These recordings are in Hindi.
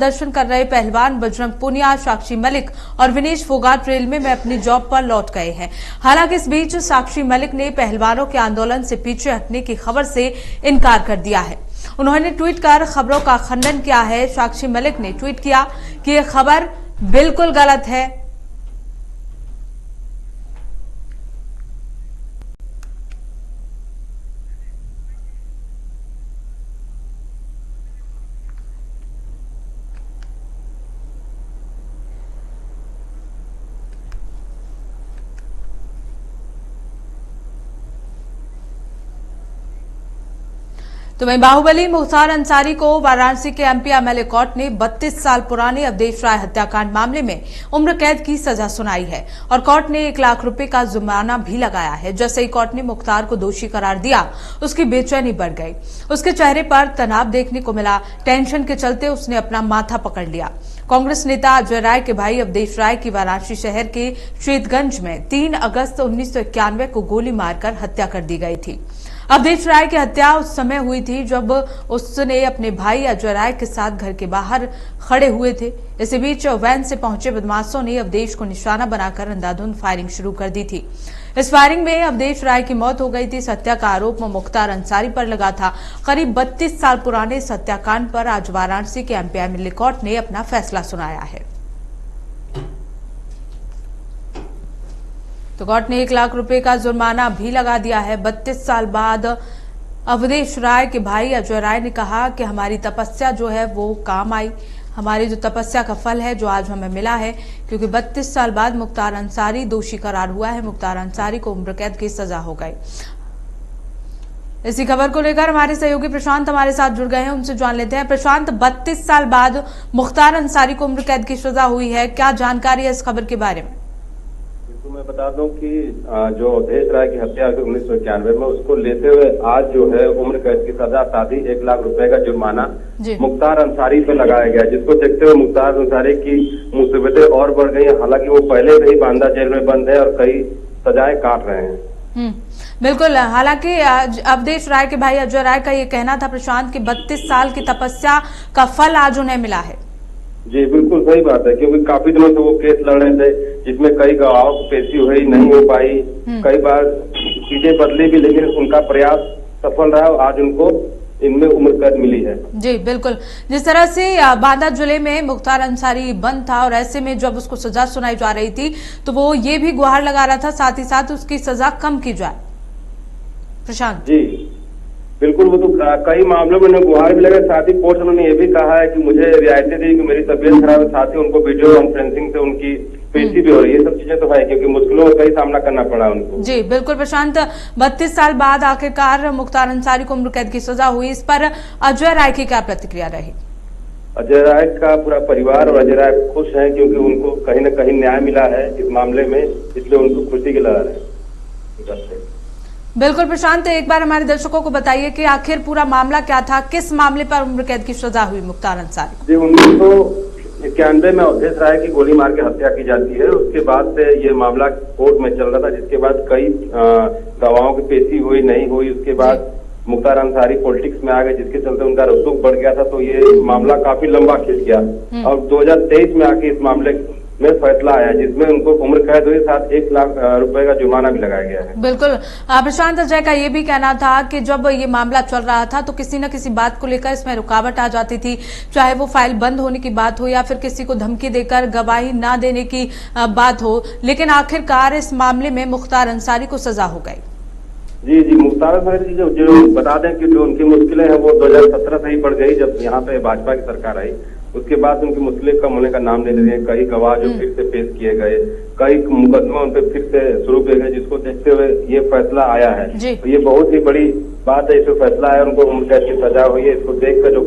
दर्शन कर रहे पहलवान बजरंग पुनिया, साक्षी मलिक और विनेश फोगाट रेलवे में अपनी जॉब पर लौट गए हैं। हालांकि इस बीच साक्षी मलिक ने पहलवानों के आंदोलन से पीछे हटने की खबर से इनकार कर दिया है। उन्होंने ट्वीट कर खबरों का खंडन किया है। साक्षी मलिक ने ट्वीट किया कि यह खबर बिल्कुल गलत है। तो वहीं बाहुबली मुख्तार अंसारी को वाराणसी के एमपी एमएलए कोर्ट ने 32 साल पुराने अवधेश राय हत्याकांड मामले में उम्र कैद की सजा सुनाई है और कोर्ट ने 1 लाख रुपए का जुर्माना भी लगाया है। जैसे ही कोर्ट ने मुख्तार को दोषी करार दिया, उसकी बेचैनी बढ़ गई। उसके चेहरे पर तनाव देखने को मिला। टेंशन के चलते उसने अपना माथा पकड़ लिया। कांग्रेस नेता अजय राय के भाई अवधेश राय की वाराणसी शहर के श्वेतगंज में 3 अगस्त 1991 को गोली मारकर हत्या कर दी गई थी। अवधेश राय की हत्या उस समय हुई थी जब उसने अपने भाई अजय राय के साथ घर के बाहर खड़े हुए थे। इसी बीच वैन से पहुंचे बदमाशों ने अवधेश को निशाना बनाकर अंधाधुंध फायरिंग शुरू कर दी थी। इस फायरिंग में अवधेश राय की मौत हो गई थी। इस हत्या का आरोप मुख्तार अंसारी पर लगा था। करीब 32 साल पुराने इस हत्याकांड पर आज वाराणसी के एमपी एमएलए कोर्ट ने अपना फैसला सुनाया है। तो कोर्ट ने 1 लाख रुपए का जुर्माना भी लगा दिया है। 32 साल बाद अवधेश राय के भाई अजय राय ने कहा कि हमारी तपस्या जो है वो काम आई। हमारी जो तपस्या का फल है जो आज हमें मिला है, क्योंकि 32 साल बाद मुख्तार अंसारी दोषी करार हुआ है। मुख्तार अंसारी को उम्र कैद की सजा हो गई। इसी खबर को लेकर हमारे सहयोगी प्रशांत हमारे साथ जुड़ गए हैं, उनसे जान लेते हैं। प्रशांत, 32 साल बाद मुख्तार अंसारी को उम्र कैद की सजा हुई है, क्या जानकारी है इस खबर के बारे में? मैं बता दूं कि जो अवधेश राय की हत्या हुई 1991 में, उसको लेते हुए आज जो है उम्र कैद की सजा साथ ही 1 लाख रुपए का जुर्माना मुख्तार अंसारी पे लगाया गया, जिसको देखते हुए मुख्तार अंसारी की मुसीबतें और बढ़ गई। हालांकि वो पहले से ही बांदा जेल में बंद है और कई सजाएं काट रहे हैं। बिल्कुल। हालांकि अवधेश राय के भाई अजय राय का ये कहना था प्रशांत कि 32 साल की तपस्या का फल आज उन्हें मिला है। जी बिल्कुल सही बात है, क्योंकि काफी दिनों से वो केस लड़ रहे थे, जिसमें कई गवाहों की पेशी हुई नहीं हो पाई। कई बार चीजें बदली भी, लेकिन उनका प्रयास सफल रहा और आज उनको इनमें उम्र कैद मिली है। जी बिल्कुल। जिस तरह से बांदा जिले में मुख्तार अंसारी बंद था और ऐसे में जब उसको सजा सुनाई जा रही थी तो वो ये भी गुहार लगा रहा था साथ ही साथ उसकी सजा कम की जाए। प्रशांत जी बिल्कुल, वो तो कई मामलों में गुहार भी लगे। साथ ही कोर्ट ने उन्होंने ये भी कहा है कि मुझे रियायतें दी कि मेरी तबीयत खराब है। साथ ही उनको वीडियो कॉन्फ्रेंसिंग से उनकी पेशी भी हो रही है। ये सब चीजें तो है, क्योंकि मुश्किलों का कई सामना करना पड़ा उनको। जी बिल्कुल प्रशांत, 32 साल बाद आखिरकार मुख्तार अंसारी को उम्र कैद की सजा हुई। इस पर अजय राय की क्या प्रतिक्रिया रही? अजय राय का पूरा परिवार और अजय राय खुश है, क्योंकि उनको कहीं न कहीं न्याय मिला है इस मामले में, इसलिए उनको खुशी की लहर है। बिल्कुल प्रशांत, एक बार हमारे दर्शकों को बताइए कि आखिर पूरा मामला क्या था, किस मामले पर उम्र कैद की सजा हुई मुख्तार अंसारी? जी 1991 में अवधेश राय की गोली मार के हत्या की जाती है। उसके बाद से ये मामला कोर्ट में चल रहा था, जिसके बाद कई गवाहों की पेशी हुई नहीं हुई। उसके बाद मुख्तार अंसारी पॉलिटिक्स में आ गए, जिसके चलते उनका रसूख बढ़ गया था, तो ये मामला काफी लंबा खिंच गया और 2023 में आके इस मामले में फैसला आया, जिसमें उनको उम्र कैद हुई, साथ 1 लाख रुपए का जुर्माना भी लगाया गया है। बिल्कुल। प्रशांत, अजय का ये भी कहना था कि जब ये मामला चल रहा था तो किसी न किसी बात को लेकर इसमें रुकावट आ जाती थी, चाहे वो फाइल बंद होने की बात हो या फिर किसी को धमकी देकर गवाही ना देने की बात हो, लेकिन आखिरकार इस मामले में मुख्तार अंसारी को सजा हो गई। जी मुख्तार अंसारी जो बता दें कि जो उनकी मुश्किलें हैं वो 2017 से ही बढ़ गई, जब यहाँ पे भाजपा की सरकार आई। उसके बाद उनकी मुश्किलें कम होने का नाम ले रही है। कई गवाह जो फिर से पेश किए गए, कई मुकदमे उन पर फिर से शुरू किए गए, जिसको देखते हुए ये फैसला आया है। तो ये बहुत ही बड़ी बात है, इसमें फैसला आया, उनको उम्र कैद की सजा हुई है। इसको देखकर जो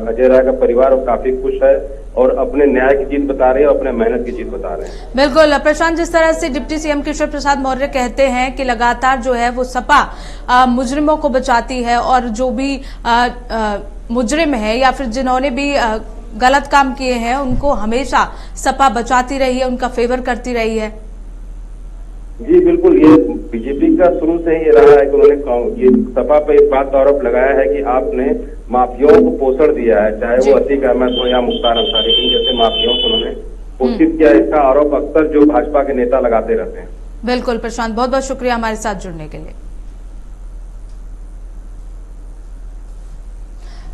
अजय राय का परिवार काफी खुश है और अपने न्याय की जीत बता रहे हैं और अपने मेहनत की जीत बता रहे हैं। बिल्कुल प्रशांत, जिस तरह से डिप्टी सीएम केशव प्रसाद मौर्य कहते हैं कि लगातार जो है वो सपा मुजरिमों को बचाती है और जो भी मुजरिम है या फिर जिन्होंने भी गलत काम किए हैं उनको हमेशा सपा बचाती रही है, उनका फेवर करती रही है। जी बिल्कुल, ये बीजेपी का शुरू से ही रहा है कि उन्होंने ये सपा पे इस बात का आरोप लगाया है कि आपने माफियाओं को पोषण दिया है, चाहे वो अतीक अहमद हो या मुख्तार अंसारी, इन जैसे माफियाओं को उन्होंने पोषित किया। इसका आरोप अक्सर जो भाजपा के नेता लगाते रहते हैं। बिल्कुल प्रशांत, बहुत बहुत शुक्रिया हमारे साथ जुड़ने के लिए।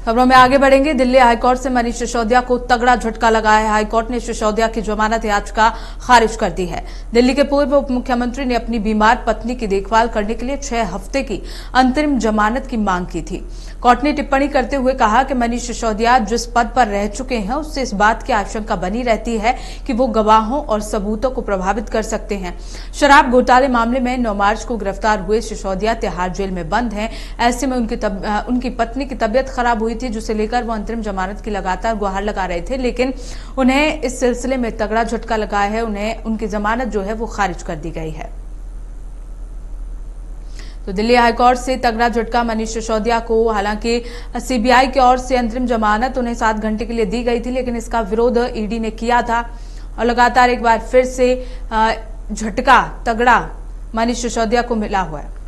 खबरों में आगे बढ़ेंगे। दिल्ली हाईकोर्ट से मनीष सिसोदिया को तगड़ा झटका लगा है। हाईकोर्ट ने सिसोदिया की जमानत याचिका खारिज कर दी है। दिल्ली के पूर्व उप मुख्यमंत्री ने अपनी बीमार पत्नी की देखभाल करने के लिए 6 हफ्ते की अंतरिम जमानत की मांग की थी। कोर्ट ने टिप्पणी करते हुए कहा कि मनीष सिसोदिया जिस पद पर रह चुके हैं उससे इस बात की आशंका बनी रहती है कि वो गवाहों और सबूतों को प्रभावित कर सकते हैं। शराब घोटाले मामले में 9 मार्च को गिरफ्तार हुए सिसोदिया तिहाड़ जेल में बंद हैं। ऐसे में उनकी पत्नी की तबीयत खराब हुई थी, जिसे लेकर वो अंतरिम जमानत की लगातार गुहार लगा रहे थे, लेकिन उन्हें इस सिलसिले में तगड़ा झटका लगा है। उन्हें उनकी जमानत जो है वो खारिज कर दी गई है। तो दिल्ली हाईकोर्ट से तगड़ा झटका मनीष सिसोदिया को। हालांकि सीबीआई की ओर से अंतरिम जमानत उन्हें 7 घंटे के लिए दी गई थी, लेकिन इसका विरोध ईडी ने किया था और लगातार एक बार फिर से झटका तगड़ा मनीष सिसोदिया को मिला हुआ है।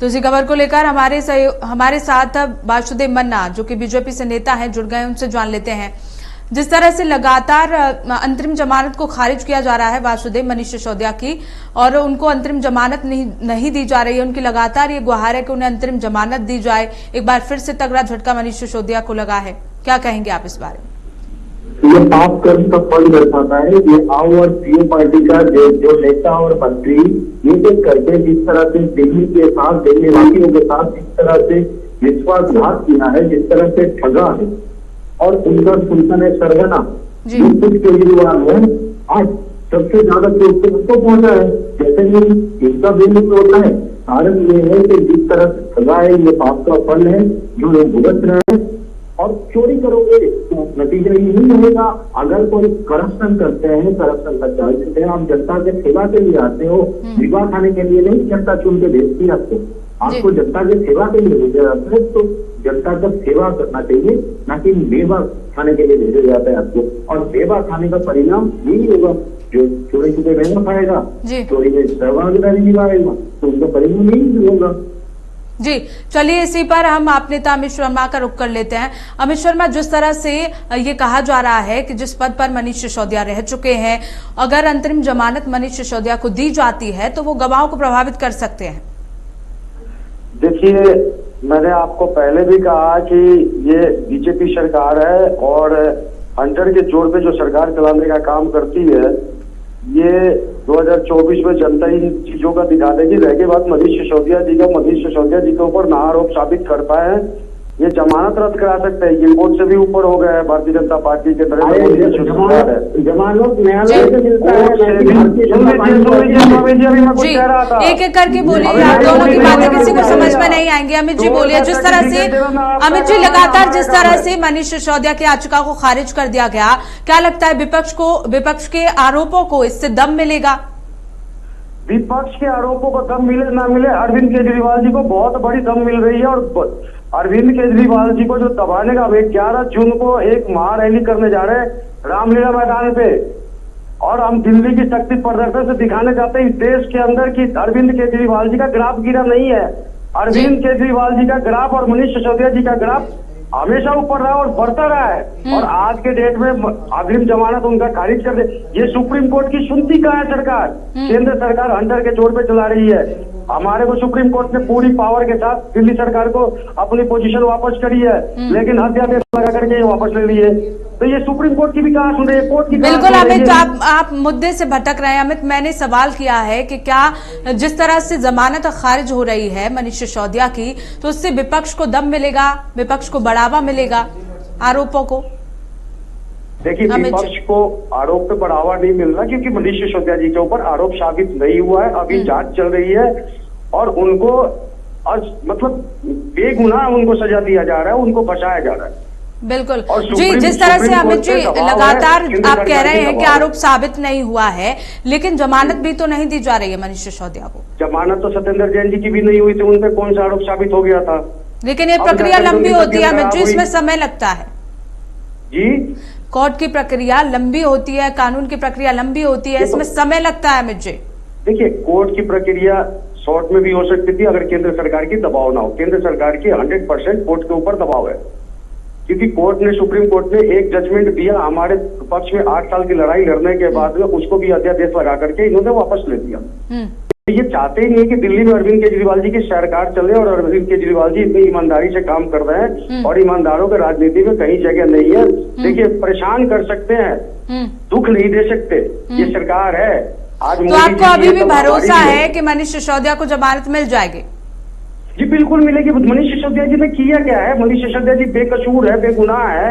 तो इसी खबर को लेकर हमारे साथ वासुदेव मन्ना, जो कि बीजेपी से नेता हैं, जुड़ गए। उनसे जान लेते हैं जिस तरह से लगातार अंतरिम जमानत को खारिज किया जा रहा है वासुदेव मनीष सिसोदिया की, और उनको अंतरिम जमानत नहीं दी जा रही है। उनकी लगातार ये गुहार है कि उन्हें अंतरिम जमानत दी जाए। एक बार फिर से तगड़ा झटका मनीष सिसोदिया को लगा है। क्या कहेंगे आप इस बारे में? ये पाप कर्म का फल दर्शाता है। ये आओ और पीओ पार्टी का जो नेता और मंत्री ये करके जिस तरह से दिल्ली के साथ, दिल्ली वासियों के साथ जिस तरह से विश्वासघात किया है, जिस तरह से ठगा है और उनका सुल्तान है सरगना कुछ केजरीवाल है, आज सबसे ज्यादा चोट उसको पहुंचा है। जैसे भी इनका बेनिफिट होता है, कारण ये है कि जिस तरह से ठगा है, ये पाप का फल है जो लोग भुगत रहे हैं। और चोरी करोगे तो नतीजा यही रहेगा। अगर कोई करप्शन करते हैं, करप्शन का चार्ज करते हैं, आप जनता के सेवा के लिए आते हो, विवाह खाने के लिए नहीं जनता चुन के भेजती है आपको जनता के सेवा के लिए भेजा जाता है। तो जनता का सेवा करना चाहिए, ना कि मेवा खाने के लिए भेजा जाता है आपको। और मेवा खाने का परिणाम यही होगा, जो चोरी छुपे मेवा खाएगा, चोरी में सहभागिता निभाएगा, तो उनका परिणाम यही होगा। जी चलिए, इसी पर हम आप नेता अमित शर्मा का रुख कर लेते हैं। अमित शर्मा, जिस तरह से ये कहा जा रहा है कि जिस पद पर मनीष सिसोदिया रह चुके हैं, अगर अंतरिम जमानत मनीष सिसोदिया को दी जाती है तो वो गवाहों को प्रभावित कर सकते हैं। देखिए, मैंने आपको पहले भी कहा कि ये बीजेपी सरकार है और हंटर के जोर पे जो सरकार चलाने का काम करती है, ये 2024 में जनता इन चीजों का दिखा देगी। रह के बात मनीष सिसोदिया जी के ऊपर ना आरोप साबित कर पाए, ये जमानत रद्द करा सकते हैं। ये कोर्ट से भी ऊपर हो गया है भारतीय जनता पार्टी के तरफ। जमानत न्यायालय से मिलता है। एक एक करके बोलिए, आप दोनों की बातें किसी को समझ में नहीं आएंगी। अमित जी बोलिए। जिस तरह से अमित जी लगातार जिस तरह से मनीष सिसोदिया की याचिका को खारिज कर दिया गया, क्या लगता है विपक्ष के आरोपों को इससे दम मिलेगा? विपक्ष के आरोपों को दम मिले ना मिले, अरविंद केजरीवाल जी को बहुत बड़ी दम मिल रही है। और अरविंद केजरीवाल जी को जो दबाने का, 11 जून को एक महारैली करने जा रहे हैं रामलीला मैदान पे, और हम दिल्ली की शक्ति प्रदर्शन से दिखाने चाहते हैं इस देश के अंदर कि अरविंद केजरीवाल जी का ग्राफ गिरा नहीं है। अरविंद केजरीवाल जी का ग्राफ और मनीष सिसोदिया जी का ग्राफ हमेशा ऊपर रहा और बढ़ता रहा है। और आज के डेट में अग्रिम जमानत उनका खारिज कर दे, ये सुप्रीम कोर्ट की सुनती कहाँ है सरकार? केंद्र सरकार हंटर के जोर पे चला रही है। हमारे को सुप्रीम कोर्ट ने पूरी पावर के साथ दिल्ली सरकार को अपनी पोजीशन वापस करी है, लेकिन अध्यादेश लगा करके वापस ले ली है। तो ये सुप्रीम कोर्ट की भी कहाँ सुन रही है, कोर्ट की? बिल्कुल अमित, आप मुद्दे से भटक रहे हैं। अमित, मैंने सवाल किया है कि क्या जिस तरह से जमानत खारिज हो रही है मनीष सिसोदिया की, तो उससे विपक्ष को दम मिलेगा, विपक्ष को बढ़ावा मिलेगा आरोपों को? देखिए, विपक्ष को आरोप पे बढ़ावा नहीं मिल रहा, क्योंकि मनीष सिसोदिया जी के ऊपर आरोप साबित नहीं हुआ है। अभी जांच चल रही है और उनको मतलब बेगुनाह उनको सजा दिया जा रहा है, उनको बचाया जा रहा है। बिल्कुल जी, जिस तरह से अमित जी लगातार आप कह रहे हैं कि आरोप साबित नहीं हुआ है, लेकिन जमानत भी तो नहीं दी जा रही है मनीष सिसोदिया को। जमानत तो सत्येंद्र जैन जी की भी नहीं हुई थी, उन पर कौन सा आरोप साबित हो गया था? लेकिन ये प्रक्रिया लंबी होती है अमित जी, इसमें समय लगता है जी। कोर्ट की प्रक्रिया लंबी होती है, कानून की प्रक्रिया लंबी होती है, इसमें समय लगता है अमित जी। देखिए, कोर्ट की प्रक्रिया शॉर्ट में भी हो सकती थी अगर केंद्र सरकार की दबाव ना हो। केंद्र सरकार की 100% कोर्ट के ऊपर दबाव है, क्योंकि कोर्ट ने, सुप्रीम कोर्ट ने एक जजमेंट दिया हमारे पक्ष में 8 साल की लड़ाई लड़ने के बाद में, उसको भी अध्यादेश लगा करके इन्होंने वापस ले लिया। ये चाहते ही नहीं कि दिल्ली में अरविंद केजरीवाल जी की सरकार चले, और अरविंद केजरीवाल जी इतनी ईमानदारी से काम कर रहे हैं और ईमानदारों के राजनीति में कहीं जगह नहीं है। देखिए, परेशान कर सकते हैं, दुख नहीं दे सकते, ये सरकार है। आज तो आपको अभी भी भरोसा है कि मनीष सिसोदिया को जमानत मिल जाएगी? जी बिल्कुल मिलेगी। मनीष सिसोदिया जी ने किया क्या है? मनीष सिसोदिया जी बेकसूर है, बेगुनाह है।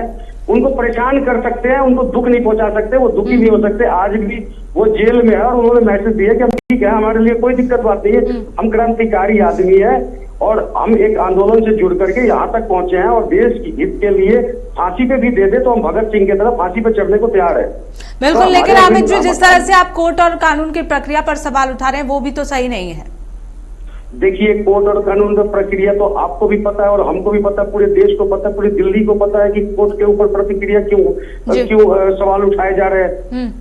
उनको परेशान कर सकते हैं, उनको दुख नहीं पहुंचा सकते, वो दुखी नहीं हो सकते। आज भी वो जेल में है और उन्होंने मैसेज दिया कि हम ठीक है, हमारे लिए कोई दिक्कत बात नहीं है, हम क्रांतिकारी आदमी है और हम एक आंदोलन से जुड़ करके यहाँ तक पहुंचे हैं और देश की हित के लिए फांसी पे भी दे दे तो हम भगत सिंह की तरह फांसी पे चढ़ने को तैयार है। बिल्कुल, तो लेकिन अमित जी, जिस तरह से आप कोर्ट और कानून की प्रक्रिया पर सवाल उठा रहे हैं वो भी तो सही नहीं है। देखिए, कोर्ट और कानून का प्रक्रिया तो आपको भी पता है और हमको भी पता है, पूरे देश को पता है, पूरी दिल्ली को पता है कि कोर्ट के ऊपर प्रतिक्रिया क्यों सवाल उठाए जा रहे हैं।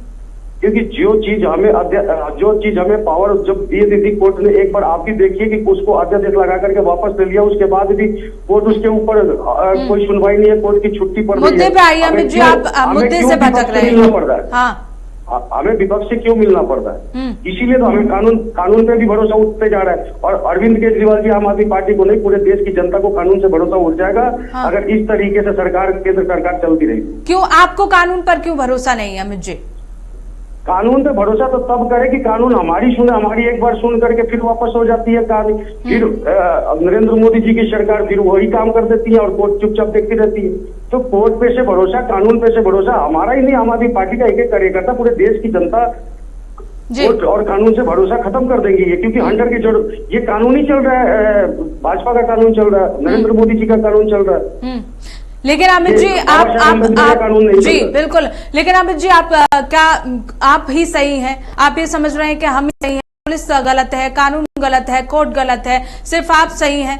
क्योंकि जो चीज हमें पावर जब दी थी कोर्ट ने, एक बार आप भी देखिए कि उसको अध्यादेश लगा करके वापस ले लिया, उसके बाद भी कोर्ट उसके ऊपर कोई सुनवाई नहीं है, कोर्ट की छुट्टी पर मुद्दे पे आइए अमित जी, आप मुद्दे से भटक रहे हैं। हाँ, हमें विपक्ष से क्यों मिलना पड़ता है? इसीलिए तो हमें कानून पे भी भरोसा उठते जा रहा है। और अरविंद केजरीवाल जी आम आदमी पार्टी को नहीं, पूरे देश की जनता को कानून से भरोसा उठ जाएगा। हाँ। अगर इस तरीके से केंद्र सरकार चलती रही। क्यों आपको कानून पर क्यों भरोसा नहीं है अमित जी? कानून पे भरोसा तो तब करे कि कानून हमारी सुने, हमारी एक बार सुन करके फिर वापस हो जाती है फिर नरेंद्र मोदी जी की सरकार फिर वही काम कर देती है और कोर्ट चुपचाप देखती रहती है। तो कोर्ट पे से भरोसा, कानून पे से भरोसा हमारा ही नहीं, आम आदमी पार्टी का एक कार्यकर्ता, पूरे देश की जनता कोर्ट और कानून से भरोसा खत्म कर देंगी ये, क्योंकि हंटर की जड़ ये कानून ही चल रहा है, भाजपा का कानून चल रहा है, नरेंद्र मोदी जी का कानून चल रहा है। लेकिन अमित जी आप जी बिल्कुल, लेकिन अमित जी आप ही सही हैं? आप ये समझ रहे हैं कि हम ही सही हैं, पुलिस गलत है, कानून गलत है, कोर्ट गलत है, सिर्फ आप सही हैं?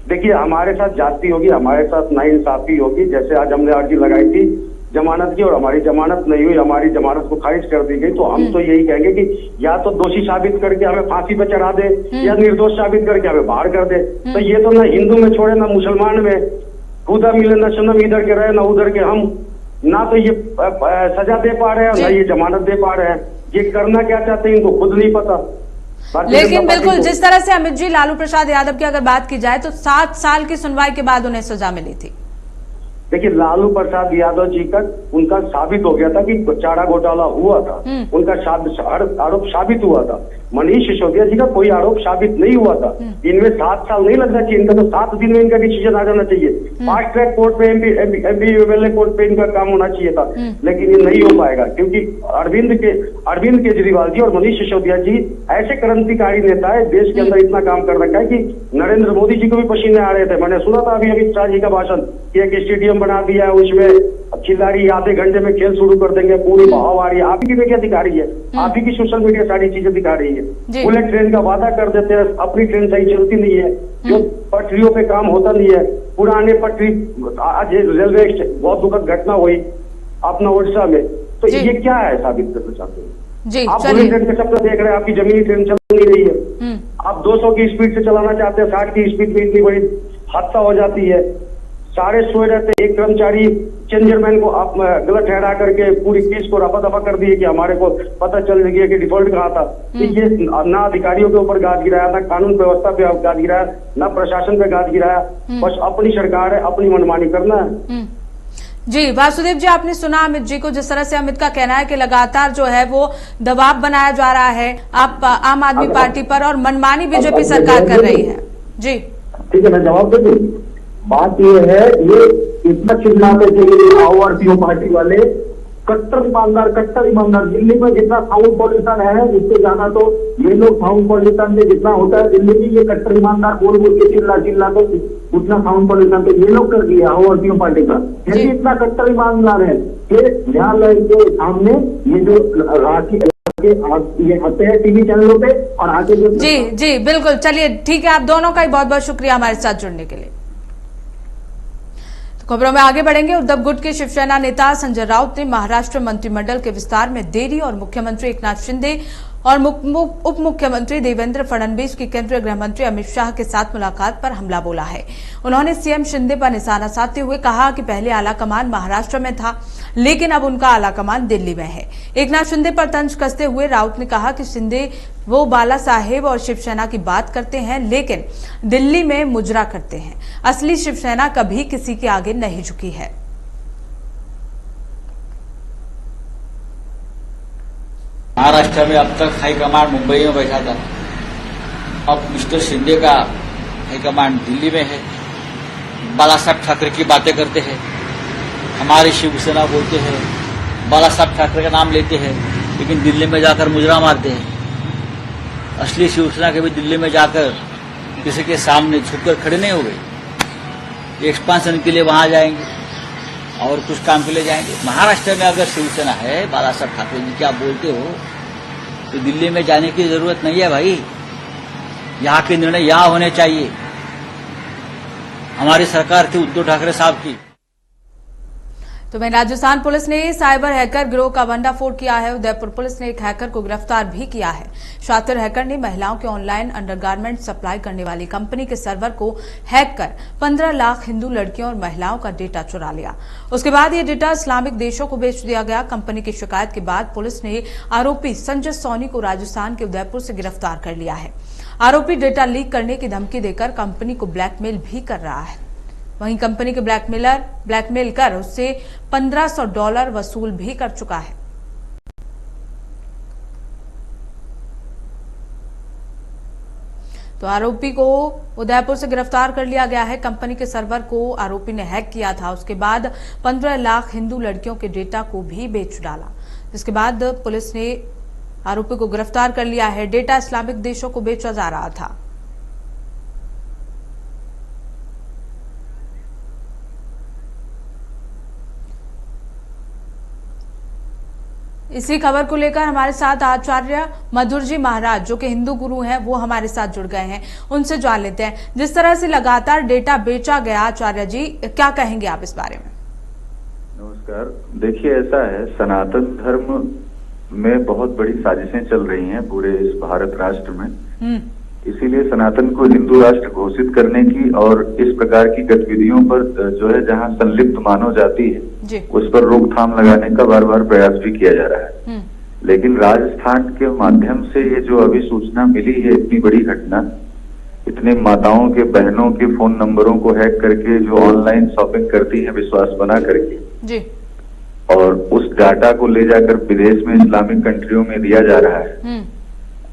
देखिए, हमारे साथ जाति होगी, हमारे साथ नाइंसाफी होगी। जैसे आज हमने अर्जी लगाई थी जमानत की और हमारी जमानत नहीं हुई, हमारी जमानत को खारिज कर दी गई, तो हम तो यही कहेंगे कि या तो दोषी साबित करके हमें फांसी पे चढ़ा दे या निर्दोष साबित करके हमें बाहर कर दे। तो ये तो ना हिंदू में छोड़े ना मुसलमान में, खुदा मिले न सनम, इधर के रहे ना उधर के हम, ना तो ये सजा दे पा रहे हैं ना ये जमानत दे पा रहे हैं। ये करना क्या चाहते हैं इनको खुद नहीं पता। लेकिन बिल्कुल जिस तरह से अमित जी लालू प्रसाद यादव की अगर बात की जाए तो 7 साल की सुनवाई के बाद उन्हें सजा मिली थी। देखिए, लालू प्रसाद यादव जी का उनका साबित हो गया था कि चारा घोटाला हुआ था, उनका आरोप साबित हुआ था। मनीष सिसोदिया जी का कोई आरोप साबित नहीं हुआ था। इनमें 7 साल नहीं लगना चाहिए, इनका तो 7 दिन में इनका डिसीजन आ जाना चाहिए। फास्ट ट्रैक कोर्ट पे एमपी एमएलए कोर्ट पे इनका काम होना चाहिए था, लेकिन ये नहीं हो पाएगा क्योंकि अरविंद केजरीवाल जी और मनीष सिसोदिया जी ऐसे क्रांतिकारी नेता है, देश के अंदर इतना काम कर रखा है कि नरेंद्र मोदी जी को भी पसीने आ रहे थे। मैंने सुना था अभी अमित शाह जी का भाषण कि एक स्टेडियम बना दिया है, उसमें खिलाड़ी आधे घंटे में खेल शुरू कर देंगे, पूरी बहाव आ रही है। आप ही की मीडिया दिखा रही है, आप ही की सोशल मीडिया सारी चीजें दिखा रही है। बुलेट ट्रेन का वादा कर देते हैं, अपनी ट्रेन सही चलती नहीं है, जो पटरियों पे काम होता नहीं है। पुराने पटरी, आज रेलवे बहुत दुखद घटना हुई अपना उड़ीसा में, तो ये क्या है साबित करना चाहते हैं? आप बुलेट ट्रेन के सपना देख रहे हैं, आपकी जमीनी ट्रेन चल नहीं रही है। आप 200 की स्पीड से चलाना चाहते हैं, 60 की स्पीड में इतनी बड़ी हादसा हो जाती है। सारे सोए रहते, एक कर्मचारी चेंजरमैन को आप गलत ठहरा करके पूरी केस को रफा दफा कर दिए कि हमारे को पता चल गया कि डिफॉल्ट कहा था। तो ये ना अधिकारियों के ऊपर गाज गिराया, ना कानून व्यवस्था पे गाज गिराया, ना प्रशासन पे गाज गिराया। बस अपनी सरकार है, अपनी मनमानी करना है। जी वासुदेव जी, आपने सुना अमित जी को, जिस तरह से अमित का कहना है कि लगातार जो है वो दबाव बनाया जा रहा है आप आम आदमी पार्टी पर और मनमानी बीजेपी सरकार कर रही है। जी ठीक है, मैं जवाब दे दूं। बात ये है, ये इतना चिल्लाते थे आरपीओ पार्टी वाले, कट्टर ईमानदार। दिल्ली में जितना साउंड पॉल्यूशन है उससे ज्यादा तो ये लोग साउंड पॉल्यूशन में जितना होता है दिल्ली में, ये कट्टर ईमानदार बोल के चिल्ला तो उतना साउंड पॉल्यूशन तो ये लोग कर दिया आरपीओ पार्टी का। यदि इतना कट्टर ईमानदार है कि न्यायालय के सामने ये जो राशि ये आते हैं टीवी चैनलों पे और आगे जो जी बिल्कुल, चलिए ठीक है, आप दोनों का ही बहुत बहुत शुक्रिया हमारे साथ जुड़ने के लिए। खबरों में आगे बढ़ेंगे। उद्धव गुट के शिवसेना नेता संजय राउत ने महाराष्ट्र मंत्रिमंडल के विस्तार में देरी और मुख्यमंत्री एकनाथ शिंदे और उप मुख्यमंत्री देवेंद्र फडणवीस की केंद्रीय गृह मंत्री अमित शाह के साथ मुलाकात पर हमला बोला है। उन्होंने सीएम शिंदे पर निशाना साधते हुए कहा कि पहले आलाकमान महाराष्ट्र में था, लेकिन अब उनका आलाकमान दिल्ली में है। एकनाथ शिंदे पर तंज कसते हुए राउत ने कहा कि शिंदे वो बाला साहेब और शिवसेना की बात करते हैं, लेकिन दिल्ली में मुजरा करते हैं। असली शिवसेना कभी किसी के आगे नहीं झुकी है। महाराष्ट्र में अब तक हाईकमांड मुंबई में बैठा था, अब मिस्टर शिंदे का हाईकमांड दिल्ली में है। बाला साहब ठाकरे की बातें करते हैं, हमारी शिवसेना बोलते हैं, बाला साहब ठाकरे का नाम लेते हैं, लेकिन दिल्ली में जाकर मुजरा मारते हैं। असली शिवसेना कभी दिल्ली में जाकर किसी के सामने झुककर खड़े नहीं हो गए। एक्सपांशन के लिए वहां जाएंगे और कुछ काम के लिए जाएंगे। महाराष्ट्र में अगर शिवसेना है, बाला साहब ठाकरे जी क्या बोलते हो, तो दिल्ली में जाने की जरूरत नहीं है भाई। यहाँ के निर्णय यहाँ होने चाहिए, हमारी सरकार थी उद्धव ठाकरे साहब की। तो वहीं राजस्थान पुलिस ने साइबर हैकर गिरोह का भंडाफोड़ किया है। उदयपुर पुलिस ने एक हैकर को गिरफ्तार भी किया है। शातिर हैकर ने महिलाओं के ऑनलाइन अंडरगारमेंट सप्लाई करने वाली कंपनी के सर्वर को हैक कर 15 लाख हिंदू लड़कियों और महिलाओं का डेटा चुरा लिया। उसके बाद यह डेटा इस्लामिक देशों को बेच दिया गया। कंपनी की शिकायत के बाद पुलिस ने आरोपी संजय सोनी को राजस्थान के उदयपुर से गिरफ्तार कर लिया है। आरोपी डेटा लीक करने की धमकी देकर कंपनी को ब्लैकमेल भी कर रहा है। वहीं कंपनी के ब्लैकमेल कर उससे $1500 वसूल भी कर चुका है। तो आरोपी को उदयपुर से गिरफ्तार कर लिया गया है। कंपनी के सर्वर को आरोपी ने हैक किया था। उसके बाद 15 लाख हिंदू लड़कियों के डेटा को भी बेच डाला, जिसके बाद पुलिस ने आरोपी को गिरफ्तार कर लिया है। डेटा इस्लामिक देशों को बेचा जा रहा था। इसी खबर को लेकर हमारे साथ आचार्य मधुर जी महाराज, जो कि हिंदू गुरु हैं, वो हमारे साथ जुड़ गए हैं। उनसे जान लेते हैं, जिस तरह से लगातार डेटा बेचा गया, आचार्य जी क्या कहेंगे आप इस बारे में? नमस्कार। देखिए, ऐसा है, सनातन धर्म में बहुत बड़ी साजिशें चल रही हैं पूरे इस भारत राष्ट्र में। इसीलिए सनातन को हिंदू राष्ट्र घोषित करने की और इस प्रकार की गतिविधियों पर जो है जहां संलिप्त मानव जाती है उस पर रोकथाम लगाने का बार बार प्रयास भी किया जा रहा है। लेकिन राजस्थान के माध्यम से ये जो अभी सूचना मिली है, इतनी बड़ी घटना, इतने माताओं के, बहनों के फोन नंबरों को हैक करके जो ऑनलाइन शॉपिंग करती है विश्वास बना करके, और उस डाटा को ले जाकर विदेश में इस्लामिक कंट्रियों में दिया जा रहा है।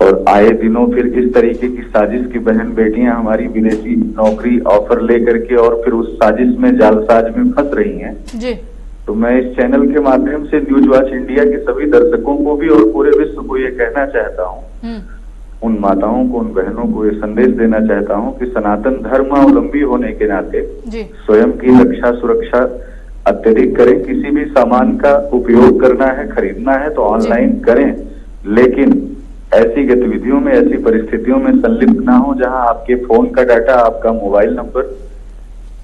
और आए दिनों फिर इस तरीके की साजिश की बहन बेटियां हमारी विदेशी नौकरी ऑफर लेकर के और फिर उस साजिश में, जालसाज में फंस रही हैं। जी। तो मैं इस चैनल के माध्यम से न्यूज वॉच इंडिया के सभी दर्शकों को भी और पूरे विश्व को ये कहना चाहता हूँ, उन माताओं को, उन बहनों को ये संदेश देना चाहता हूँ कि सनातन धर्मावलंबी होने के नाते स्वयं की रक्षा सुरक्षा अत्यधिक करें। किसी भी सामान का उपयोग करना है, खरीदना है तो ऑनलाइन करें, लेकिन ऐसी गतिविधियों में, ऐसी परिस्थितियों में संलिप्त ना हो जहां आपके फोन का डाटा, आपका मोबाइल नंबर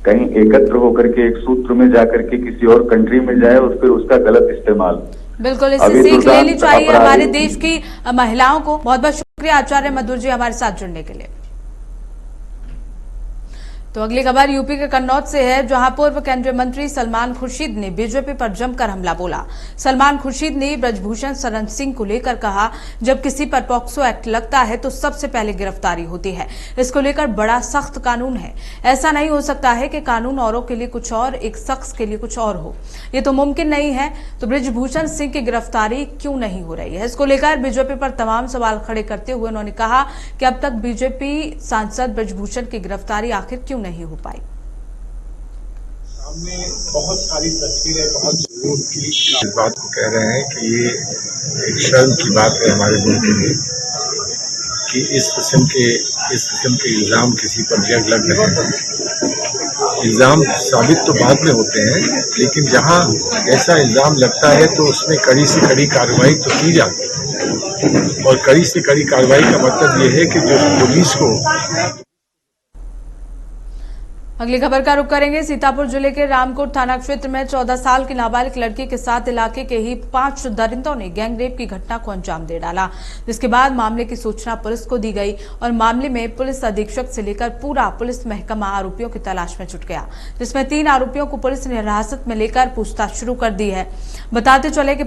कहीं एकत्र होकर के एक सूत्र में जाकर के किसी और कंट्री में जाए और फिर उसका गलत इस्तेमाल। बिल्कुल, इससे सीख लेनी चाहिए हमारे देश की महिलाओं को। बहुत बहुत शुक्रिया आचार्य मधुर जी हमारे साथ जुड़ने के लिए। तो अगली खबर यूपी के कन्नौज से है, जहां पूर्व केंद्रीय मंत्री सलमान खुर्शीद ने बीजेपी पर जमकर हमला बोला। सलमान खुर्शीद ने ब्रजभूषण शरण सिंह को लेकर कहा, जब किसी पर पॉक्सो एक्ट लगता है तो सबसे पहले गिरफ्तारी होती है। इसको लेकर बड़ा सख्त कानून है। ऐसा नहीं हो सकता है कि कानून औरों के लिए कुछ और, एक शख्स के लिए कुछ और हो। ये तो मुमकिन नहीं है। तो ब्रजभूषण सिंह की गिरफ्तारी क्यों नहीं हो रही है, इसको लेकर बीजेपी पर तमाम सवाल खड़े करते हुए उन्होंने कहा कि अब तक बीजेपी सांसद ब्रजभूषण की गिरफ्तारी आखिर क्यों नहीं हो पाई। सामने बहुत सारी तस्वीरें, बहुत जरूर की इस बात को कह रहे हैं कि ये एक शर्म की बात है हमारे मुल्क के लिए कि इस किस्म के इल्जाम किसी पर लग रहे हैं। इल्जाम साबित तो बाद में होते हैं, लेकिन जहां ऐसा इल्जाम लगता है तो उसमें कड़ी से कड़ी कार्रवाई तो की जाती है। और कड़ी से कड़ी कार्रवाई का मतलब ये है कि जो पुलिस को अगली खबर का रुख करेंगे। सीतापुर जिले के रामकोट थाना क्षेत्र में 14 साल की नाबालिग लड़की के साथ इलाके के ही 5 दरिंदों ने गैंगरेप की घटना को अंजाम दे डाला, जिसके बाद मामले की सूचना पुलिस को दी गई और मामले में पुलिस अधीक्षक से लेकर पूरा पुलिस महकमा आरोपियों की तलाश में जुट गया, जिसमें 3 आरोपियों को पुलिस ने हिरासत में लेकर पूछताछ शुरू कर दी है। बताते चले कि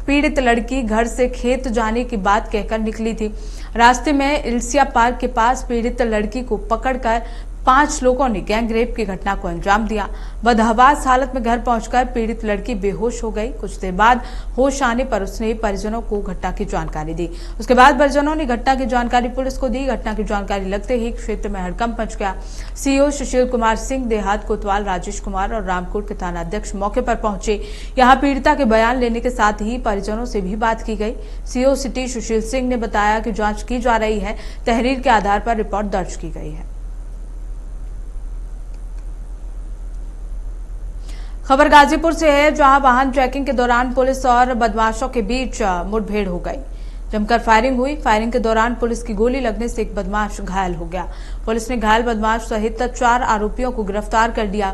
पीड़ित लड़की घर से खेत जाने की बात कहकर निकली थी। रास्ते में इल्सिया पार्क के पास पीड़ित लड़की को पकड़कर 5 लोगों ने गैंगरेप की घटना को अंजाम दिया। बदहवास हालत में घर पहुंचकर पीड़ित लड़की बेहोश हो गई। कुछ देर बाद होश आने पर उसने परिजनों को घटना की जानकारी दी। उसके बाद परिजनों ने घटना की जानकारी पुलिस को दी। घटना की जानकारी लगते ही क्षेत्र में हड़कंप मच गया। सीओ सुशील कुमार सिंह, देहात कोतवाल राजेश कुमार और रामकोट के थाना अध्यक्ष मौके पर पहुंचे। यहां पीड़िता के बयान लेने के साथ ही परिजनों से भी बात की गई। सीओ सिटी सुशील सिंह ने बताया कि जांच की जा रही है, तहरीर के आधार पर रिपोर्ट दर्ज की गई है। खबर गाजीपुर से है, जहां वाहन चेकिंग के दौरान पुलिस और बदमाशों के बीच मुठभेड़ हो गई। जमकर फायरिंग हुई। फायरिंग के दौरान पुलिस की गोली लगने से एक बदमाश घायल हो गया। पुलिस ने घायल बदमाश सहित 4 आरोपियों को गिरफ्तार कर लिया।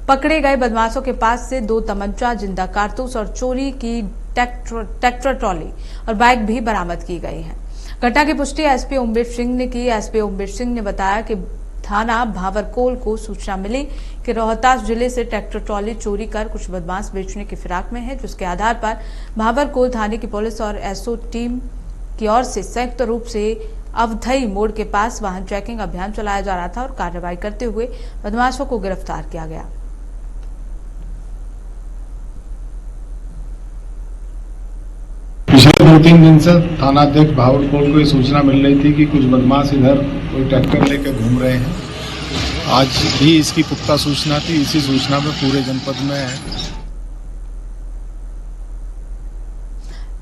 पकड़े गए बदमाशों के पास से 2 तमंचा, जिंदा कारतूस और चोरी की ट्रैक्टर ट्रॉली और बाइक भी बरामद की गई है। घटना की पुष्टि एसपी ओमवीर सिंह ने की। एसपी ओमवीर सिंह ने बताया कि थाना भावरकोल को सूचना मिली कि रोहतास जिले से ट्रैक्टर ट्रॉली चोरी कर कुछ बदमाश बेचने की फिराक में है, जिसके आधार पर भावरकोल थाने की पुलिस और एसओ टीम की ओर से संयुक्त रूप से अवधई मोड़ के पास वाहन चेकिंग अभियान चलाया जा रहा था और कार्रवाई करते हुए बदमाशों को गिरफ्तार किया गया। पिछले 2-3 दिन से थानाध्यक्ष भावरकोल को ये सूचना मिल रही थी कि कुछ बदमाश इधर कोई ट्रैक्टर लेकर घूम रहे हैं। आज भी इसकी पुख्ता सूचना थी। इसी सूचना में पूरे जनपद में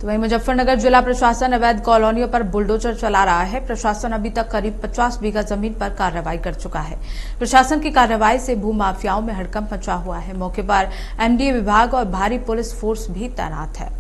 तो वहीं मुजफ्फरनगर जिला प्रशासन अवैध कॉलोनियों पर बुलडोजर चला रहा है। प्रशासन अभी तक करीब 50 बीघा जमीन पर कार्रवाई कर चुका है। प्रशासन की कार्रवाई से भूमाफियाओं में हड़कंप मचा हुआ है। मौके पर एनडीए विभाग और भारी पुलिस फोर्स भी तैनात है।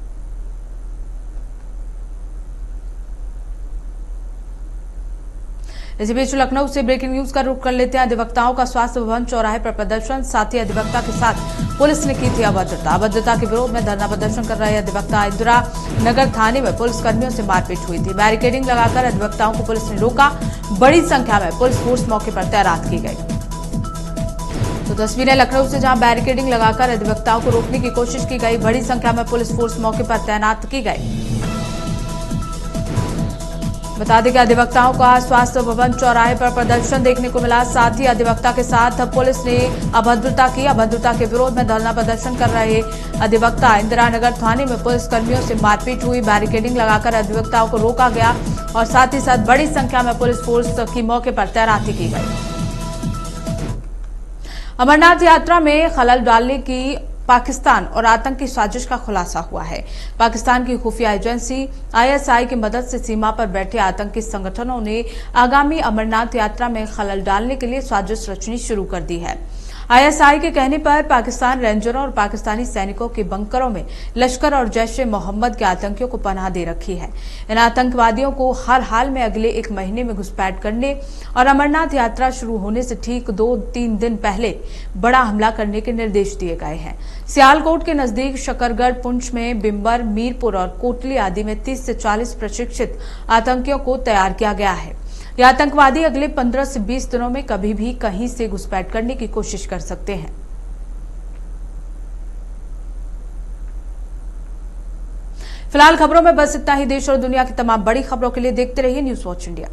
इसी बीच लखनऊ से ब्रेकिंग न्यूज का रुख कर लेते हैं। अधिवक्ताओं का स्वास्थ्य भवन चौराहे पर प्रदर्शन, साथ ही अधिवक्ता के साथ पुलिस ने की थी अभद्रता। अभद्रता के विरोध में धरना प्रदर्शन कर रहे अधिवक्ता इंदिरा नगर थाने में पुलिसकर्मियों से मारपीट हुई थी। बैरिकेडिंग लगाकर अधिवक्ताओं को पुलिस ने रोका। बड़ी संख्या में पुलिस फोर्स मौके पर तैनात की गई। तो तस्वीरें लखनऊ से, जहां बैरिकेडिंग लगाकर अधिवक्ताओं को रोकने की कोशिश की गई। बड़ी संख्या में पुलिस फोर्स मौके पर तैनात की गई। बता दें कि अधिवक्ताओं का स्वास्थ्य भवन चौराहे पर प्रदर्शन देखने को मिला। साथ ही अधिवक्ता के साथ पुलिस ने अभद्रता की। अभद्रता के विरोध में धरना प्रदर्शन कर रहे अधिवक्ता इंदिरा नगर थाने में पुलिस कर्मियों से मारपीट हुई। बैरिकेडिंग लगाकर अधिवक्ताओं को रोका गया और साथ ही साथ बड़ी संख्या में पुलिस फोर्स की मौके पर तैनाती की गई। अमरनाथ यात्रा में खलल डालने की पाकिस्तान और आतंकी साजिश का खुलासा हुआ है। पाकिस्तान की खुफिया एजेंसी आईएसआई की मदद से सीमा पर बैठे आतंकी संगठनों ने आगामी अमरनाथ यात्रा में खलल डालने के लिए साजिश रचनी शुरू कर दी है। आईएसआई के कहने पर पाकिस्तान रेंजरों और पाकिस्तानी सैनिकों के बंकरों में लश्कर और जैश-ए मोहम्मद के आतंकियों को पनाह दे रखी है। इन आतंकवादियों को हर हाल में अगले 1 महीने में घुसपैठ करने और अमरनाथ यात्रा शुरू होने से ठीक 2-3 दिन पहले बड़ा हमला करने के निर्देश दिए गए हैं। सियालकोट के नजदीक शकरगढ़, पुंछ में बिम्बर, मीरपुर और कोटली आदि में 30 से 40 प्रशिक्षित आतंकियों को तैयार किया गया है। ये आतंकवादी अगले 15 से 20 दिनों में कभी भी कहीं से घुसपैठ करने की कोशिश कर सकते हैं। फिलहाल खबरों में बस इतना ही। देश और दुनिया की तमाम बड़ी खबरों के लिए देखते रहिए न्यूज़ वॉच इंडिया।